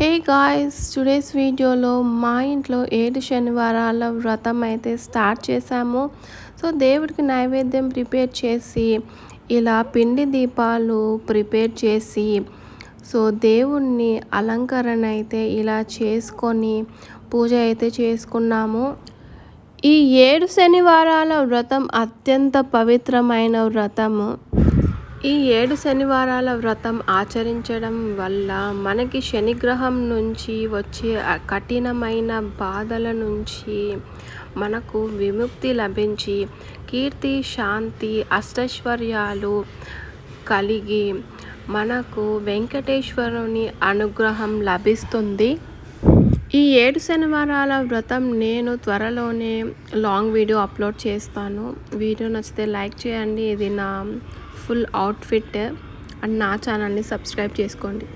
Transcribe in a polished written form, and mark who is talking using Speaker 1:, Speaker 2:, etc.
Speaker 1: Hey guys, today's వీడియోలో మా ఇంట్లో 7 శనివారాల వ్రతం అయితే స్టార్ట్ చేశాము. సో దేవుడికి నైవేద్యం ప్రిపేర్ చేసి ఇలా పిండి దీపాలు ప్రిపేర్ చేసి సో దేవుణ్ణి అలంకరణ అయితే ఇలా చేసుకొని పూజ అయితే చేసుకున్నాము. ఈ 7 శనివారాల వ్రతం అత్యంత పవిత్రమైన వ్రతము. ఈ 7 శనివారాల వ్రతం ఆచరించడం వల్ల మనకి శనిగ్రహం నుంచి వచ్చే కఠినమైన బాధల నుంచి మనకు విముక్తి లభించి కీర్తి, శాంతి, అష్టైశ్వర్యాలు కలిగి మనకు వెంకటేశ్వరుని అనుగ్రహం లభిస్తుంది. ఈ 7 శనివారాల వ్రతం నేను త్వరలోనే లాంగ్ వీడియో అప్లోడ్ చేస్తాను. వీడియో నచ్చితే లైక్ చేయండి. ఇది నా ఫుల్ అవుట్ఫిట్ అండ్ నా ఛానల్ని సబ్స్క్రైబ్ చేసుకోండి.